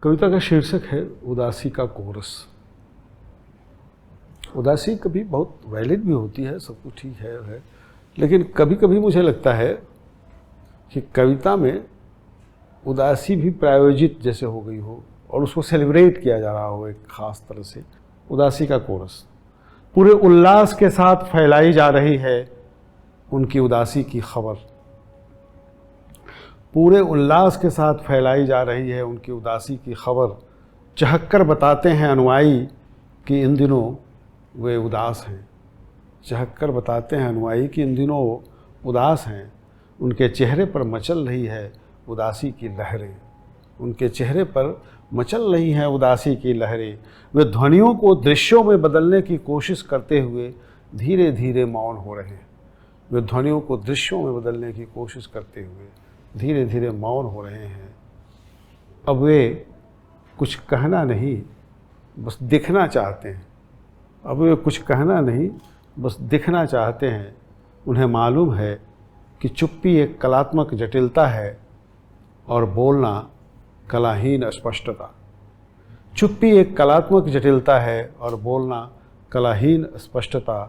कविता का शीर्षक है उदासी का कोरस। उदासी कभी बहुत वैलिड भी होती है, सब कुछ ठीक है, लेकिन कभी कभी मुझे लगता है कि कविता में उदासी भी प्रायोजित जैसे हो गई हो और उसको सेलिब्रेट किया जा रहा हो एक ख़ास तरह से। उदासी का कोरस पूरे उल्लास के साथ फैलाई जा रही है उनकी उदासी की खबर। पूरे उल्लास के साथ फैलाई जा रही है उनकी उदासी की खबर। चहककर बताते हैं अनुयायी कि इन दिनों वे उदास हैं। चहककर बताते हैं अनुयायी कि इन दिनों उदास हैं। उनके चेहरे पर मचल रही है उदासी की लहरें। उनके चेहरे पर मचल रही हैं उदासी की लहरें। वे ध्वनियों को दृश्यों में बदलने की कोशिश करते हुए धीरे धीरे मौन हो रहे हैं। वे ध्वनियों को दृश्यों में बदलने की कोशिश करते हुए धीरे धीरे मौन हो रहे हैं। अब वे कुछ कहना नहीं, बस दिखना चाहते हैं। अब वे कुछ कहना नहीं, बस दिखना चाहते हैं। उन्हें मालूम है कि चुप्पी एक कलात्मक जटिलता है और बोलना कलाहीन स्पष्टता। चुप्पी एक कलात्मक जटिलता है और बोलना कलाहीन स्पष्टता।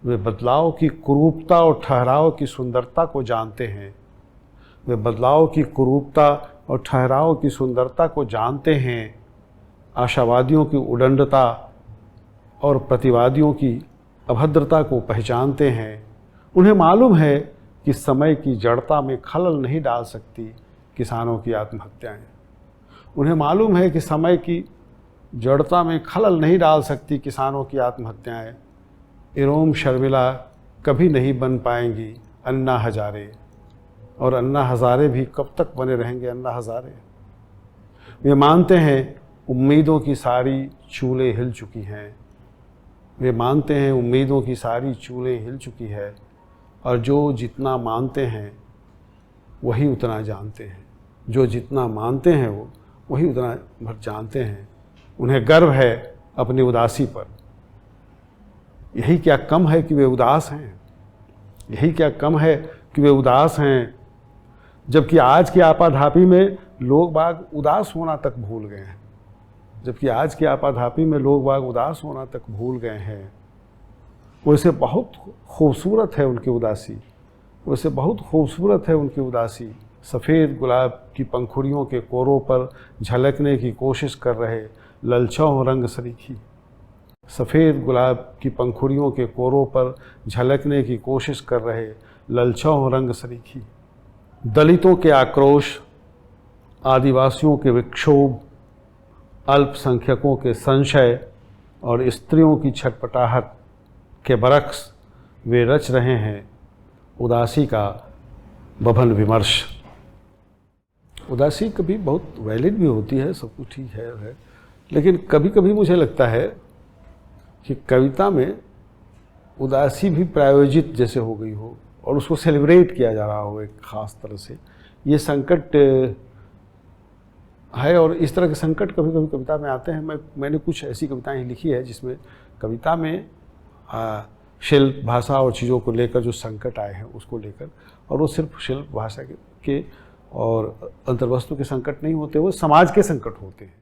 वे बदलाव की कुरूपता और ठहराव की सुंदरता को जानते हैं। वे बदलाव की कुरूपता और ठहराव की सुंदरता को जानते हैं। आशावादियों की उदंडता और प्रतिवादियों की अभद्रता को पहचानते हैं। उन्हें मालूम है कि समय की जड़ता में खलल नहीं डाल सकती किसानों की आत्महत्याएं। उन्हें मालूम है कि समय की जड़ता में खलल नहीं डाल सकती किसानों की आत्महत्याएं। इरोम शर्मिला कभी नहीं बन पाएंगी अन्ना हजारे, और अन्ना हजारे भी कब तक बने रहेंगे अन्ना हजारे। वे मानते हैं उम्मीदों की सारी चूलें हिल चुकी हैं। वे मानते हैं उम्मीदों की सारी चूलें हिल चुकी है, और जो जितना मानते हैं वही उतना जानते हैं। जो जितना मानते हैं वो वही उतना भर जानते हैं। उन्हें गर्व है अपनी उदासी पर। यही क्या कम है कि वे उदास हैं। यही क्या कम है कि वे उदास हैं। जबकि आज की आपाधापी में लोग बाग उदास होना तक भूल गए हैं। जबकि आज की आपाधापी में लोग बाग उदास होना तक भूल गए हैं। वैसे बहुत खूबसूरत है उनकी उदासी। वैसे बहुत खूबसूरत है उनकी उदासी। सफ़ेद गुलाब की पंखुड़ियों के कोरों पर झलकने की कोशिश कर रहे ललचाओ रंग सरीखी। सफ़ेद गुलाब की पंखुड़ियों के कोरों पर झलकने की कोशिश कर रहे ललचाओ रंग सरीखी। दलितों के आक्रोश, आदिवासियों के विक्षोभ, अल्पसंख्यकों के संशय और स्त्रियों की छटपटाहट के बरक्स वे रच रहे हैं उदासी का बभन विमर्श। उदासी कभी बहुत वैलिड भी होती है, सब कुछ ठीक है, लेकिन कभी कभी मुझे लगता है कि कविता में उदासी भी प्रायोजित जैसे हो गई हो और उसको सेलिब्रेट किया जा रहा हो एक ख़ास तरह से। ये संकट है, और इस तरह के संकट कभी कभी कविता में आते हैं। मैंने कुछ ऐसी कविताएं लिखी है जिसमें कविता में शिल्प भाषा और चीज़ों को लेकर जो संकट आए हैं उसको लेकर, और वो सिर्फ शिल्प भाषा के और अंतर्वस्तु के संकट नहीं होते, वो समाज के संकट होते हैं।